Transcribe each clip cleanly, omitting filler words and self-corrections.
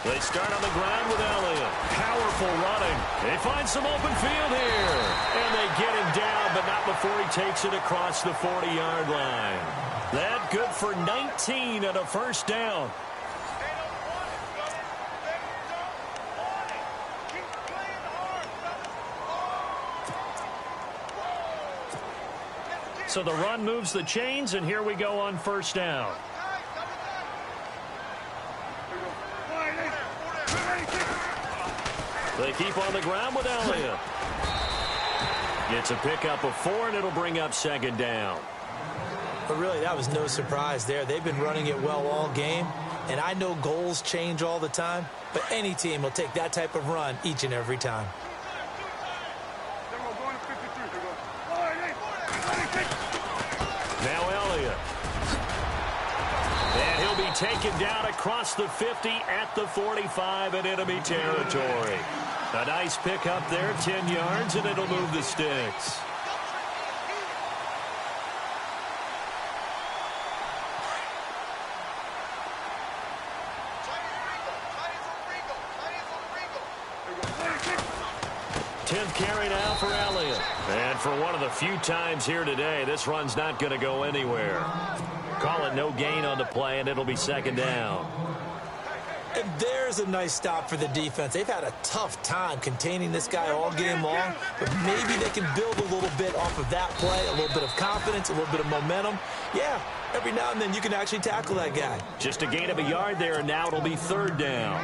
They start on the ground with Elliott. Powerful running. They find some open field here. And they get him down, but not before he takes it across the 40-yard line. That good for 19 and a first down. So the run moves the chains, and here we go on first down. They keep on the ground with Elliott. It's a pickup of 4, and it'll bring up second down. But really, that was no surprise there. They've been running it well all game, and I know goals change all the time, but any team will take that type of run each and every time. Now Elliott. And he'll be taken down across the 50 at the 45 in enemy territory. A nice pickup there, 10 yards, and it'll move the sticks. Carry now for Elliott. And for one of the few times here today, this run's not going to go anywhere. Call it no gain on the play, and it'll be second down. And there's a nice stop for the defense. They've had a tough time containing this guy all game long, but maybe they can build a little bit off of that play, a little bit of confidence, a little bit of momentum. Yeah, every now and then you can actually tackle that guy. Just a gain of a yard there, and now it'll be third down.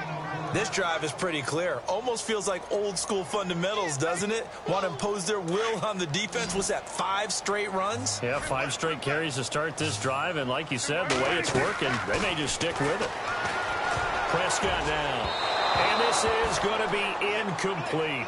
This drive is pretty clear. Almost feels like old school fundamentals, doesn't it? Want to impose their will on the defense. Was that 5 straight runs? Yeah, 5 straight carries to start this drive. And like you said, the way it's working, they may just stick with it. Prescott now. And this is going to be incomplete.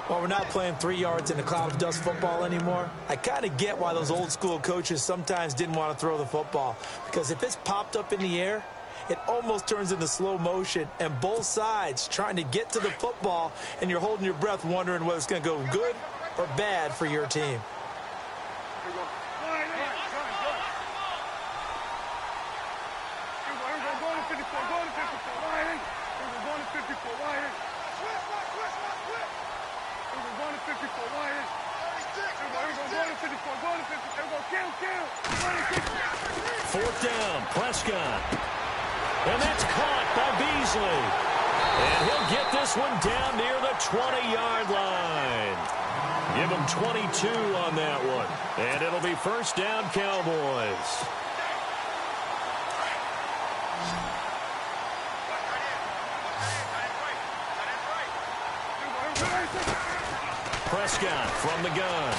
Well, we're not playing 3 yards in a cloud of dust football anymore. I kind of get why those old school coaches sometimes didn't want to throw the football. Because if it's popped up in the air, it almost turns into slow motion, and both sides trying to get to the football, and you're holding your breath wondering whether it's going to go good or bad for your team. Fourth down, Prescott. And that's caught by Beasley. And he'll get this one down near the 20-yard line. Give him 22 on that one. And it'll be first down, Cowboys. Prescott from the gun.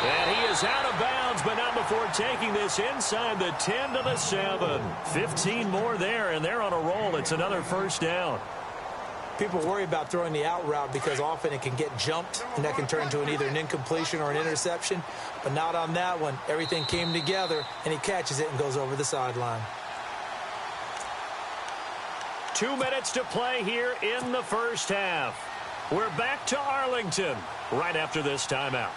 And he is out of bounds, but not before taking this inside the 10 to the 7. 15 more there, and they're on a roll. It's another first down. People worry about throwing the out route because often it can get jumped, and that can turn into either an incompletion or an interception. But not on that one. Everything came together, and he catches it and goes over the sideline. 2 minutes to play here in the first half. We're back to Arlington right after this timeout.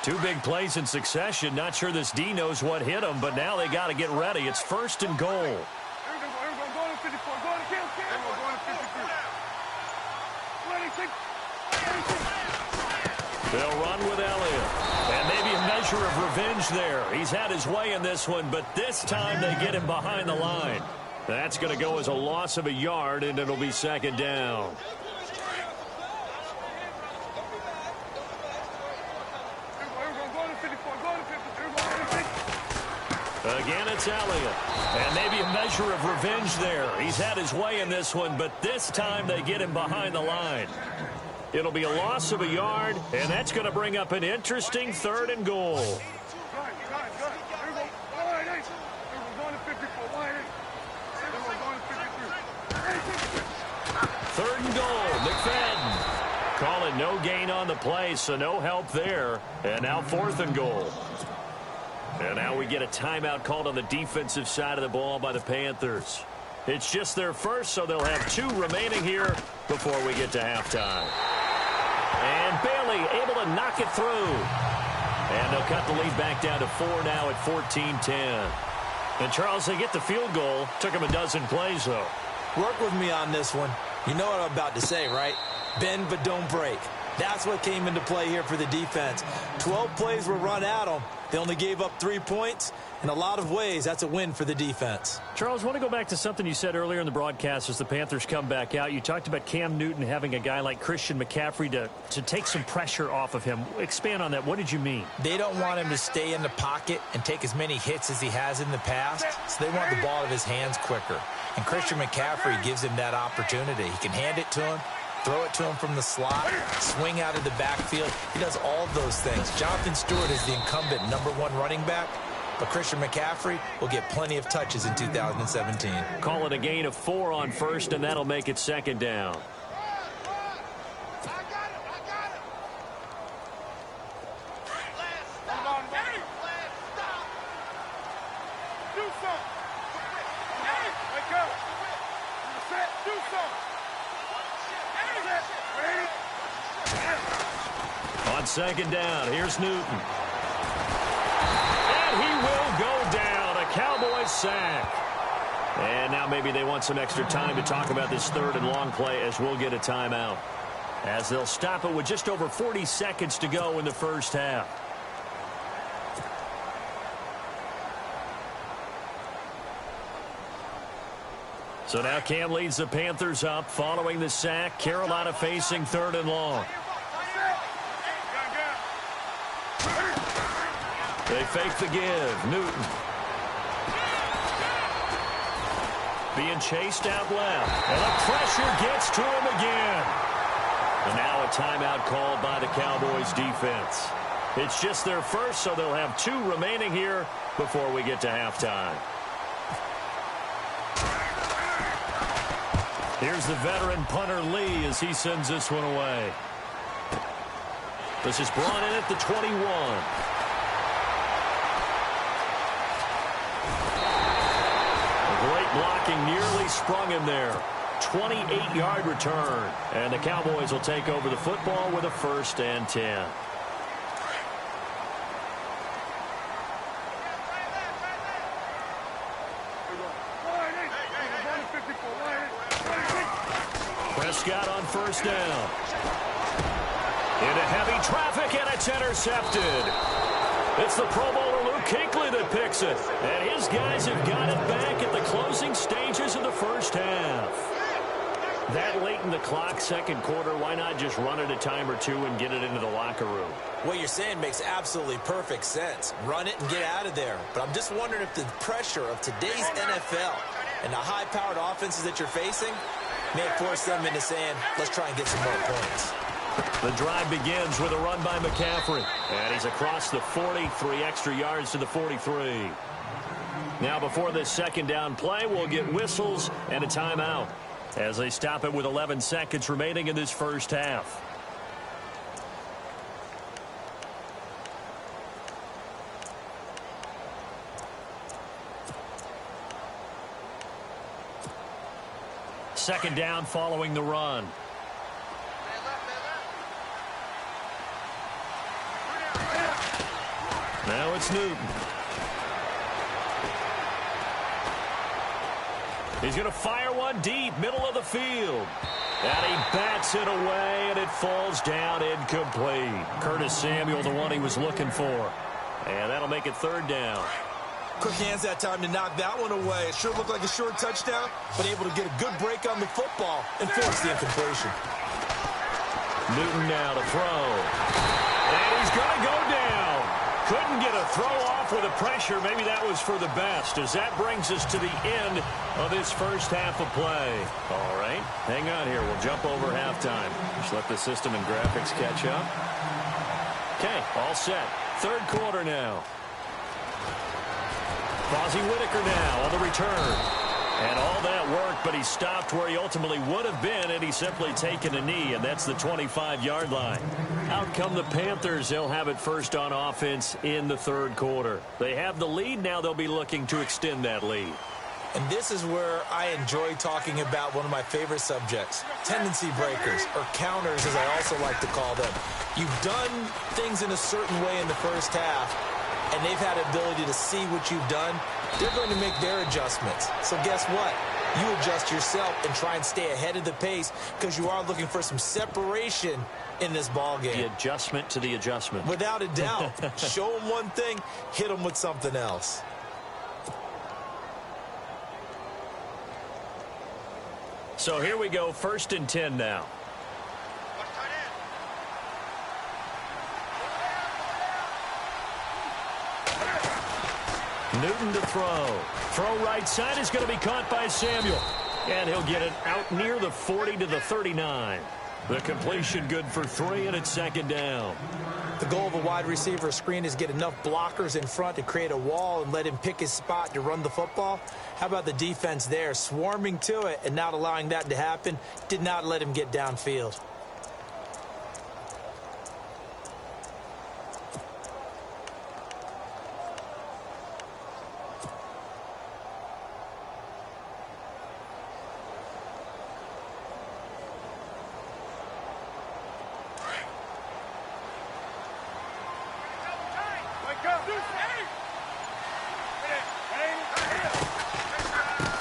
Two big plays in succession. Not sure this D knows what hit him, but now they got to get ready. It's first and goal. They'll run with Elliott. And maybe a measure of revenge there. He's had his way in this one, but this time they get him behind the line. That's going to go as a loss of a yard, and it'll be second down. Again, it's Elliott. And maybe a measure of revenge there. He's had his way in this one, but this time they get him behind the line. It'll be a loss of a yard, and that's going to bring up an interesting third and goal. Third and goal, McFadden. Call it no gain on the play, so no help there. And now fourth and goal. And now we get a timeout called on the defensive side of the ball by the Panthers. It's just their first, so they'll have 2 remaining here before we get to halftime. And Bailey able to knock it through. And they'll cut the lead back down to 4 now at 14-10. And, Charles, they get the field goal. Took them a dozen plays, though. Work with me on this one. You know what I'm about to say, right? Bend but don't break. That's what came into play here for the defense. 12 plays were run at them. They only gave up 3 points. In a lot of ways, that's a win for the defense. Charles, I want to go back to something you said earlier in the broadcast as the Panthers come back out. You talked about Cam Newton having a guy like Christian McCaffrey to take some pressure off of him. Expand on that. What did you mean? They don't want him to stay in the pocket and take as many hits as he has in the past, so they want the ball out of his hands quicker. And Christian McCaffrey gives him that opportunity. He can hand it to him, throw it to him from the slot, swing out of the backfield. He does all of those things. Jonathan Stewart is the incumbent #1 running back, but Christian McCaffrey will get plenty of touches in 2017. Call it a gain of 4 on first, and that'll make it 2nd down. On 2nd down, here's Newton. And he will go down. A Cowboys sack. And now maybe they want some extra time to talk about this 3rd and long play as we'll get a timeout. As they'll stop it with just over 40 seconds to go in the first half. So now Cam leads the Panthers up following the sack. Carolina facing 3rd and long. They fake the give. Newton. Being chased out left. And the pressure gets to him again. And now a timeout called by the Cowboys defense. It's just their first, so they'll have 2 remaining here before we get to halftime. Here's the veteran punter Lee as he sends this one away. This is brought in at the 21. Great blocking, nearly sprung him there. 28-yard return. And the Cowboys will take over the football with a 1st and 10. Prescott on 1st down. Into heavy traffic, and it's intercepted. It's the Pro Bowler Luke Kuechly that picks it. And his guys have got it back at the closing stages of the first half. That late in the clock, 2nd quarter, why not just run it a time or 2 and get it into the locker room? What you're saying makes absolutely perfect sense. Run it and get out of there. But I'm just wondering if the pressure of today's NFL and the high-powered offenses that you're facing may force them into saying, let's try and get some more points. The drive begins with a run by McCaffrey. And he's across the 40, 3 extra yards to the 43. Now before this 2nd down play, we'll get whistles and a timeout as they stop it with 11 seconds remaining in this first half. Second down following the run. Now it's Newton. He's going to fire one deep, middle of the field. And he bats it away, and it falls down incomplete. Curtis Samuel, the one he was looking for. And that'll make it 3rd down. Quick hands that time to knock that one away. It sure looked like a short touchdown, but able to get a good break on the football and force the incompletion. Newton now to throw. And he's going to go down. Couldn't get a throw off with the pressure. Maybe that was for the best, as that brings us to the end of this first half of play. All right, hang on here. We'll jump over halftime. Just let the system and graphics catch up. Okay, all set. 3rd quarter now. Fozzie Whitaker now on the return. And all that worked, but he stopped where he ultimately would have been, and he's simply taken a knee, and that's the 25-yard line. Out come the Panthers. They'll have it first on offense in the 3rd quarter. They have the lead. Now they'll be looking to extend that lead. And this is where I enjoy talking about one of my favorite subjects, tendency breakers, or counters as I also like to call them. You've done things in a certain way in the first half, and they've had the ability to see what you've done. They're going to make their adjustments. So guess what? You adjust yourself and try and stay ahead of the pace because you are looking for some separation in this ball game. The adjustment to the adjustment. Without a doubt. Show them one thing, hit them with something else. So here we go, 1st and 10 now. Newton to throw. Throw right side is going to be caught by Samuel. And he'll get it out near the 40 to the 39. The completion good for 3, and it's 2nd down. The goal of a wide receiver screen is get enough blockers in front to create a wall and let him pick his spot to run the football. How about the defense there, swarming to it and not allowing that to happen? Did not let him get downfield.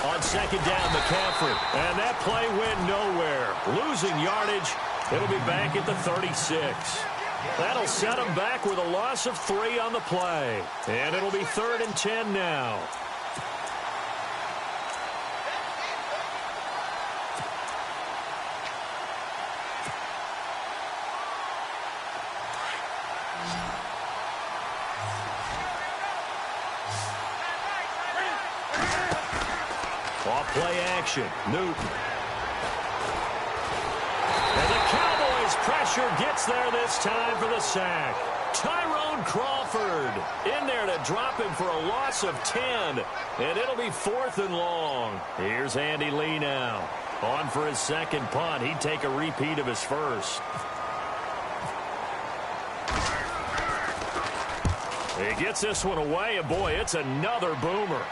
On 2nd down, McCaffrey. And that play went nowhere. Losing yardage. It'll be back at the 36. That'll set him back with a loss of 3 on the play. And it'll be 3rd and 10 now. Off play action. Newton. And the Cowboys pressure gets there this time for the sack. Tyrone Crawford in there to drop him for a loss of 10. And it'll be 4th and long. Here's Andy Lee now. On for his 2nd punt. He'd take a repeat of his first. He gets this one away, and boy, it's another boomer.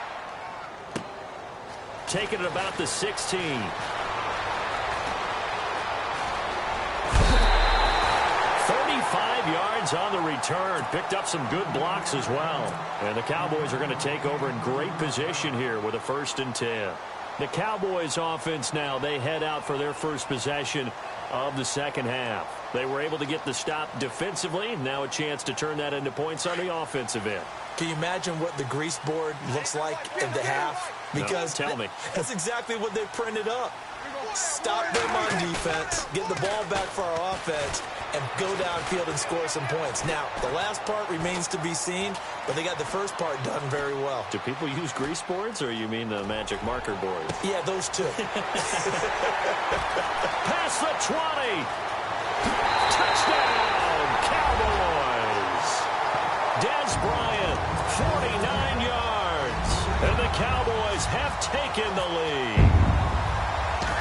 Taking it about the 16. 35 yards on the return. Picked up some good blocks as well. And the Cowboys are going to take over in great position here with a 1st and 10. The Cowboys offense now, they head out for their first possession of the 2nd half. They were able to get the stop defensively. Now a chance to turn that into points on the offensive end. Can you imagine what the grease board looks like at the half? Because no, tell me. That's exactly what they printed up. Stop them on defense, get the ball back for our offense, and go downfield and score some points. Now, the last part remains to be seen, but they got the first part done very well. Do people use grease boards, or you mean the magic marker boards? Yeah, those two. Past the 20. Touchdown, Cowboys. Des Bryant, 49 yards. And the Cowboys have taken the lead.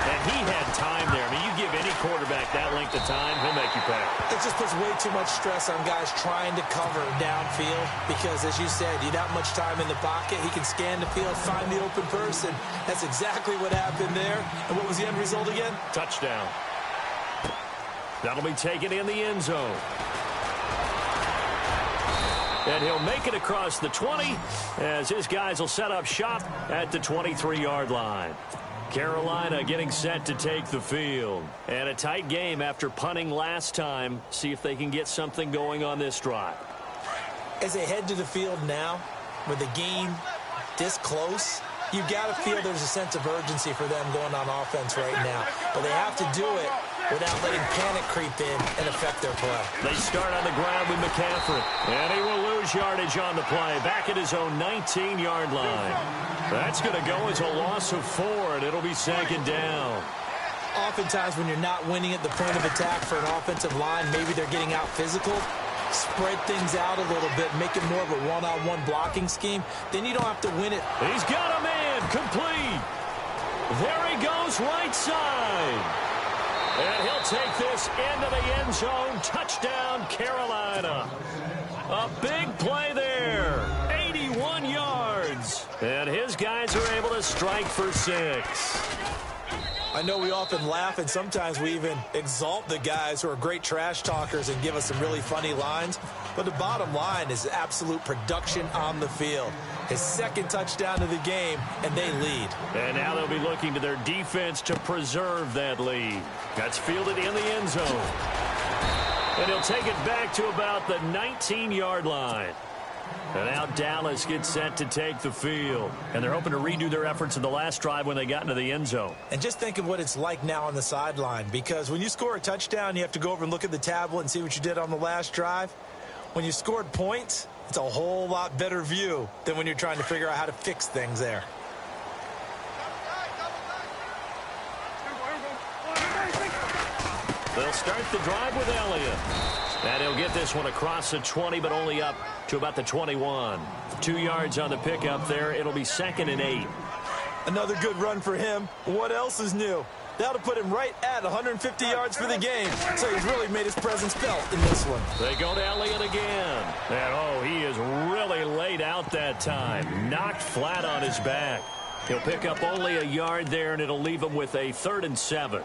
And he had time there. I mean, you give any quarterback that length of time, he'll make you pay. It just puts way too much stress on guys trying to cover downfield because, as you said, you have that much time in the pocket. He can scan the field, find the open person. That's exactly what happened there. And what was the end result again? Touchdown. That'll be taken in the end zone. And he'll make it across the 20 as his guys will set up shop at the 23-yard line. Carolina getting set to take the field. And a tight game after punting last time. See if they can get something going on this drive. As they head to the field now, with the game this close, you've got to feel there's a sense of urgency for them going on offense right now. But they have to do it without letting panic creep in and affect their play. They start on the ground with McCaffrey. And he will lose yardage on the play. Back at his own 19-yard line. That's going to go as a loss of 4, and it'll be 2nd down. Oftentimes when you're not winning at the point of attack for an offensive line, maybe they're getting out physical, spread things out a little bit, make it more of a one-on-one blocking scheme. Then you don't have to win it. He's got a man complete. There he goes right side. And he'll take this into the end zone. Touchdown, Carolina. A big play there. 81 yards. And his guys are able to strike for 6. I know we often laugh, and sometimes we even exalt the guys who are great trash talkers and give us some really funny lines. But the bottom line is absolute production on the field. His second touchdown of the game, and they lead. And now they'll be looking to their defense to preserve that lead. That's fielded in the end zone. And he'll take it back to about the 19-yard line. And now Dallas gets set to take the field. And they're hoping to redo their efforts in the last drive when they got into the end zone. And just think of what it's like now on the sideline. Because when you score a touchdown, you have to go over and look at the tablet and see what you did on the last drive. When you scored points, it's a whole lot better view than when you're trying to figure out how to fix things there. They'll start the drive with Elliott. And he'll get this one across the 20, but only up to about the 21. 2 yards on the pickup there. It'll be 2nd and 8. Another good run for him. What else is new? That'll put him right at 150 yards for the game. So he's really made his presence felt in this one. They go to Elliott again. And, he is really laid out that time. Knocked flat on his back. He'll pick up only a yard there, and it'll leave him with a 3rd and 7.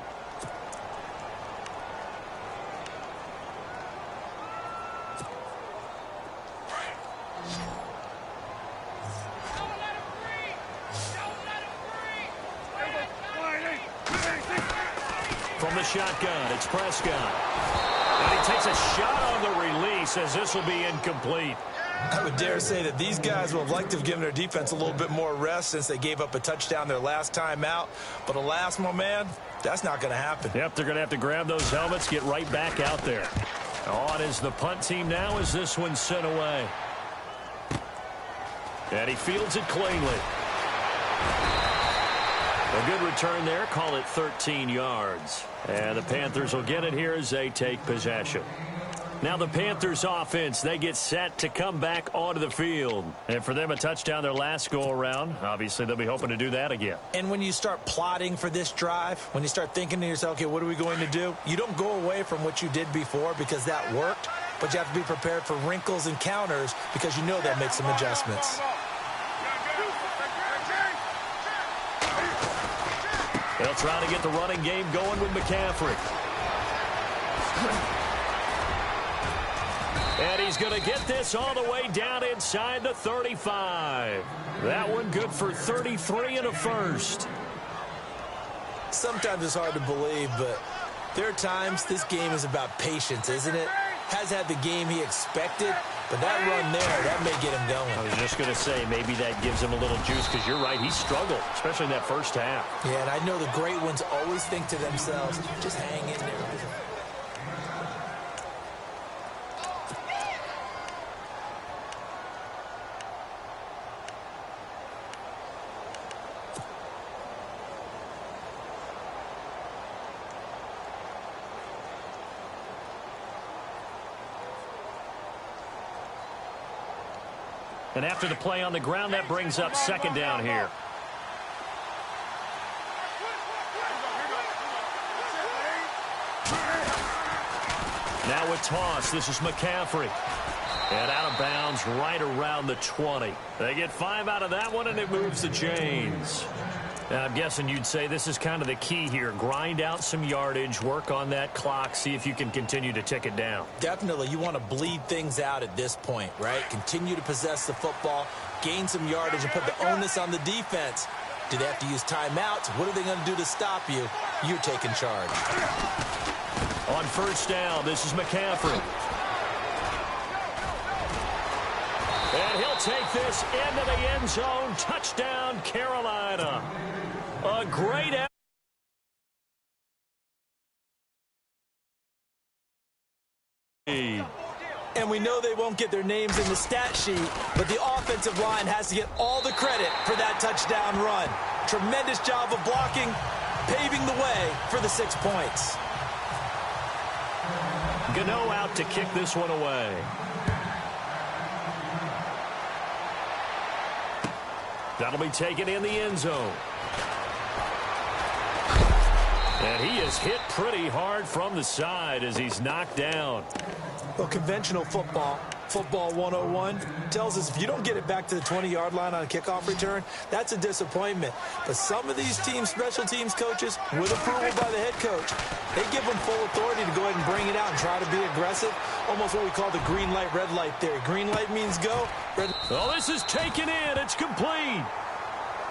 From the shotgun, it's Prescott. And he takes a shot on the release as this will be incomplete. I would dare say that these guys would have liked to have given their defense a little bit more rest since they gave up a touchdown their last time out. But alas, my man, that's not going to happen. Yep, they're going to have to grab those helmets, get right back out there. On is the punt team now as this one's sent away. And he fields it cleanly. A good return there. Call it 13 yards. And the Panthers will get it here as they take possession. Now the Panthers offense, they get set to come back onto the field. And for them, a touchdown their last go-around. Obviously, they'll be hoping to do that again. And when you start plotting for this drive, when you start thinking to yourself, okay, what are we going to do? You don't go away from what you did before because that worked. But you have to be prepared for wrinkles and counters because you know they'll make some adjustments. They'll try to get the running game going with McCaffrey. And he's going to get this all the way down inside the 35. That one good for 33 and a first. Sometimes it's hard to believe, but there are times this game is about patience, isn't it? Has had the game he expected, but that run there, that may get him going. I was just going to say, maybe that gives him a little juice, because you're right, he struggled, especially in that first half. Yeah, and I know the great ones always think to themselves, just hang in there. And after the play on the ground, that brings up 2nd down here. Now a toss. This is McCaffrey. And out of bounds right around the 20. They get 5 out of that one, and it moves the chains. Now, I'm guessing you'd say this is kind of the key here. Grind out some yardage, work on that clock, see if you can continue to tick it down. Definitely. You want to bleed things out at this point, right? Continue to possess the football, gain some yardage, and put the onus on the defense. Do they have to use timeouts? What are they going to do to stop you? You're taking charge. On 1st down, this is McCaffrey. And he'll take this into the end zone. Touchdown, Carolina. A great effort. And we know they won't get their names in the stat sheet, but the offensive line has to get all the credit for that touchdown run. Tremendous job of blocking, paving the way for the 6 points. Gano out to kick this one away. That'll be taken in the end zone. And he is hit pretty hard from the side as he's knocked down. Well, conventional football, Football 101 tells us if you don't get it back to the 20-yard line on a kickoff return, that's a disappointment. But some of these teams, special teams coaches, with approval by the head coach, they give them full authority to go ahead and bring it out and try to be aggressive. Almost what we call the green light, red light theory. Green light means go. Oh, this is taken in. It's complete.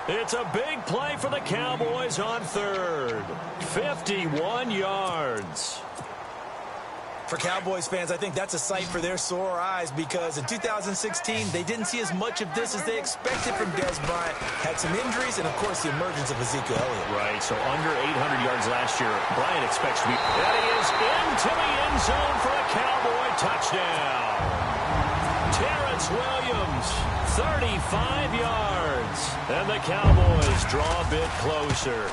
It's a big play for the Cowboys on third. 51 yards. For Cowboys fans, I think that's a sight for their sore eyes because in 2016, they didn't see as much of this as they expected from Dez Bryant. Had some injuries and, of course, the emergence of Ezekiel Elliott. Right, so under 800 yards last year, Bryant expects to be... And he is into the end zone for a Cowboy touchdown. Terrence Williams, 35 yards. And the Cowboys draw a bit closer.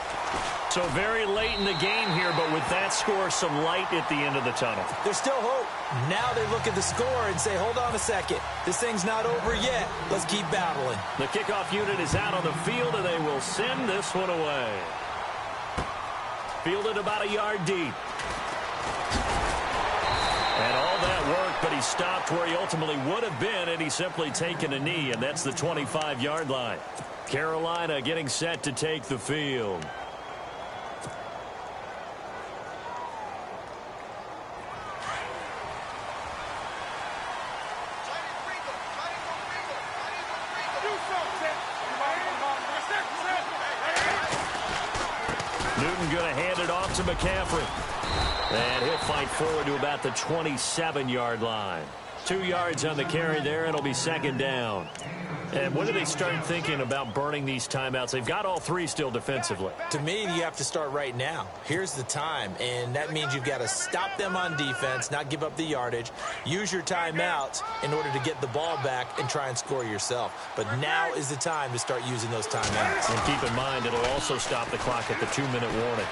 So very late in the game here, but with that score, some light at the end of the tunnel. There's still hope. Now they look at the score and say, hold on a second. This thing's not over yet. Let's keep battling. The kickoff unit is out on the field, and they will send this one away. Fielded about a yard deep. And all that work, but he stopped where he ultimately would have been, and he's simply taken a knee, and that's the 25-yard line. Carolina getting set to take the field. Newton going to hand it off to McCaffrey. And he'll fight forward to about the 27-yard line. 2 yards on the carry there, and it'll be second down. And when do they start thinking about burning these timeouts? They've got all three still defensively. To me, you have to start right now. Here's the time, and that means you've got to stop them on defense, not give up the yardage, use your timeouts in order to get the ball back and try and score yourself. But now is the time to start using those timeouts. And keep in mind, it'll also stop the clock at the 2-minute warning.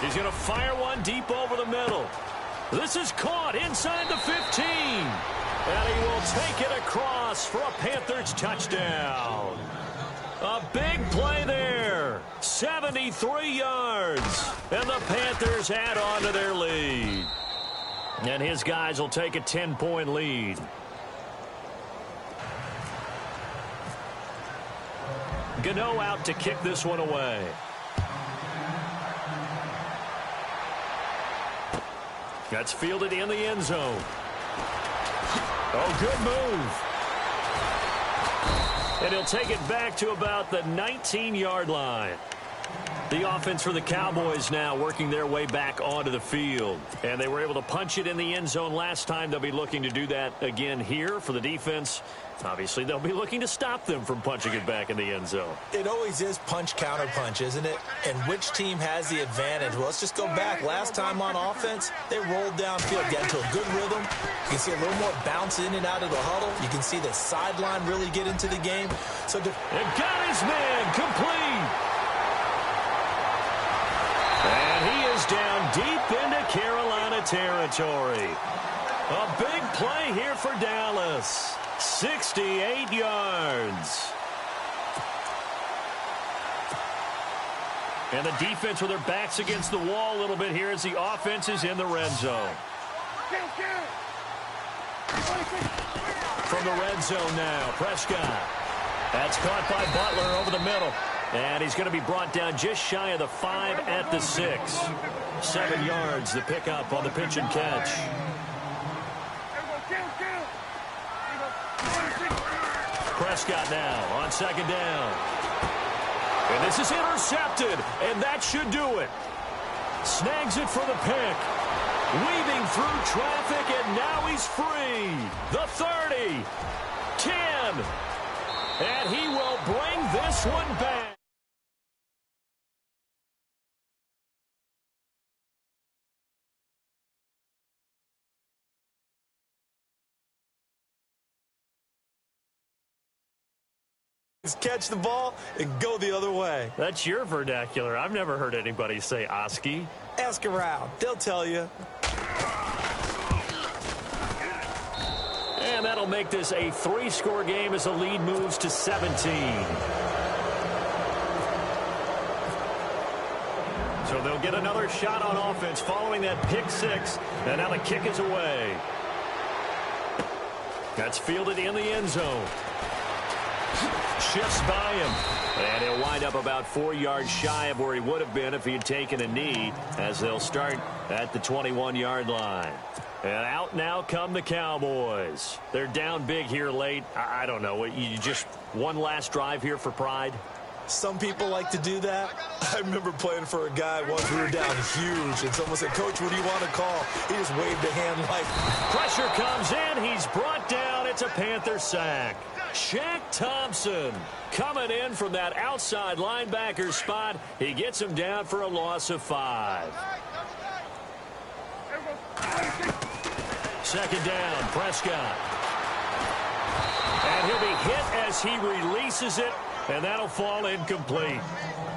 He's going to fire one deep over the middle. This is caught inside the 15. And he will take it across for a Panthers touchdown. A big play there. 73 yards. And the Panthers add on to their lead. And his guys will take a 10-point lead. Gano out to kick this one away. That's fielded in the end zone. Oh, good move. And he'll take it back to about the 19-yard line. The offense for the Cowboys now working their way back onto the field. And they were able to punch it in the end zone last time. They'll be looking to do that again here for the defense. Obviously, they'll be looking to stop them from punching it back in the end zone. It always is punch-counter-punch, isn't it? And which team has the advantage? Well, let's just go back. Last time on offense, they rolled downfield, got into a good rhythm. You can see a little more bounce in and out of the huddle. You can see the sideline really get into the game. So and got his man complete. And he is down deep into Carolina territory. A big play here for Dallas. 68 yards. And the defense with their backs against the wall a little bit here as the offense is in the red zone. From the red zone now, Prescott. That's caught by Butler over the middle. And he's going to be brought down just shy of the 5 at the 6. 7 yards, the pickup on the pitch and catch. Prescott now on second down. And this is intercepted, and that should do it. Snags it for the pick. Weaving through traffic, and now he's free. The 30. 10. And he will bring this one back. Catch the ball and go the other way. That's your vernacular. I've never heard anybody say Oski. Ask around. They'll tell you. And that'll make this a 3-score game as the lead moves to 17. So they'll get another shot on offense following that pick 6. And now the kick is away. That's fielded in the end zone. Shifts by him. And he'll wind up about 4 yards shy of where he would have been if he had taken a knee, as they'll start at the 21-yard line. And out now come the Cowboys. They're down big here late. I don't know. You just one last drive here for pride? Some people like to do that. I remember playing for a guy once. We were down huge, and someone said, "Coach, what do you want to call?" He just waved a hand like... Pressure comes in. He's brought down. It's a Panther sack. Shaq Thompson coming in from that outside linebacker spot. He gets him down for a loss of 5. Second down, Prescott. And he'll be hit as he releases it, and that'll fall incomplete.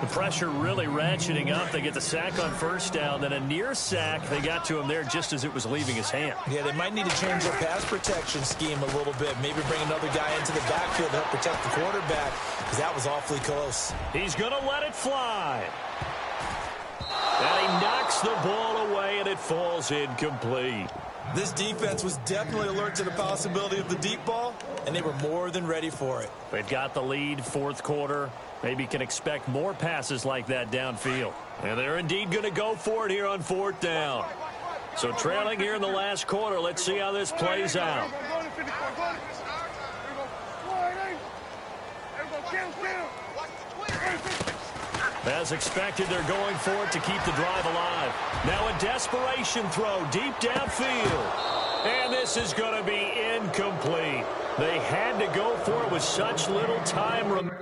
The pressure really ratcheting up. They get the sack on first down, then a near sack. They got to him there just as it was leaving his hand. Yeah, they might need to change their pass protection scheme a little bit. Maybe bring another guy into the backfield to help protect the quarterback, because that was awfully close. He's going to let it fly. And he knocks the ball away, and it falls incomplete. This defense was definitely alert to the possibility of the deep ball, and they were more than ready for it. They've got the lead, fourth quarter. Maybe can expect more passes like that downfield. And they're indeed going to go for it here on fourth down. So trailing here in the last quarter, let's see how this plays out. As expected, they're going for it to keep the drive alive. Now a desperation throw deep downfield. And this is going to be incomplete. They had to go for it with such little time remaining.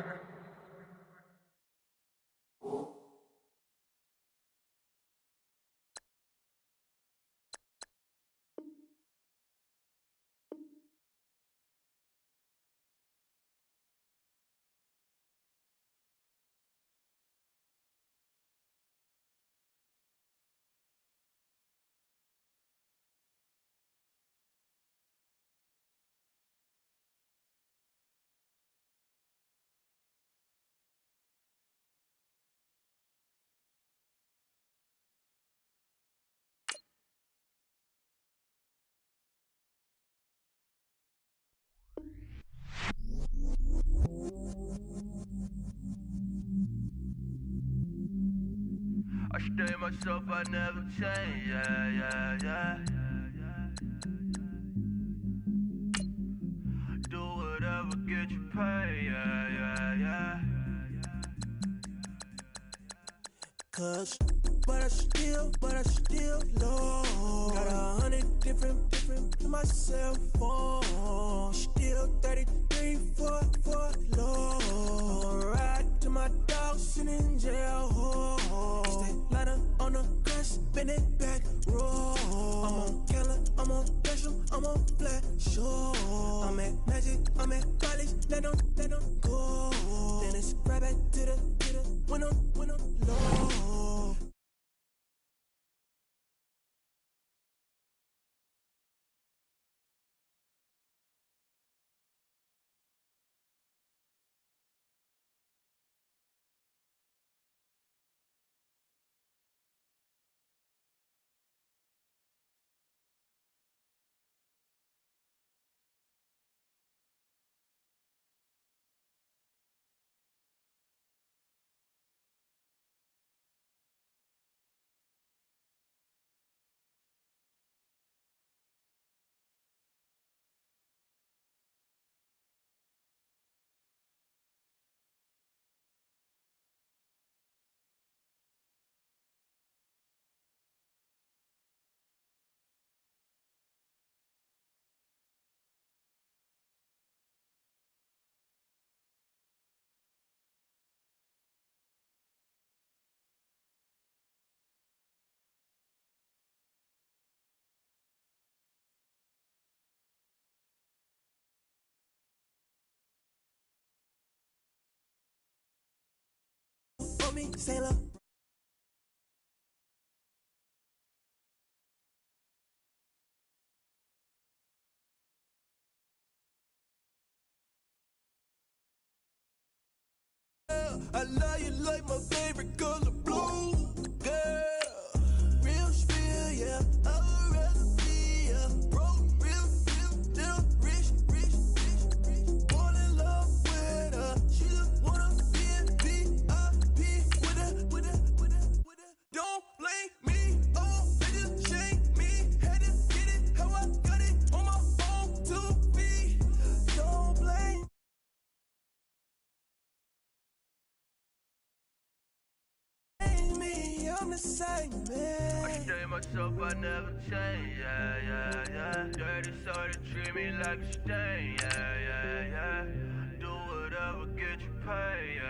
I stay myself, I never change, yeah. Do whatever, get you paid, yeah. Cause, but I still low. Got 100 different to my cell phone. Still 33 for low. Ride to my dog sitting in jail. Stay lighter on the grass, bend it back, roll. I'm on Keller, I'm on Gresham, I'm on Flat Shore. I'm at Magic, I'm at college, let them go. Then it's right back to the when I'm low. Me, sailor. I love you like my favorite color blue, girl. Real spill, yeah. I'd rather be, yeah. Broke, real, little rich. the same, man. I stay myself, I never change, yeah. Dirty soda, treat me like a stain, yeah. Do whatever, get you paid, yeah.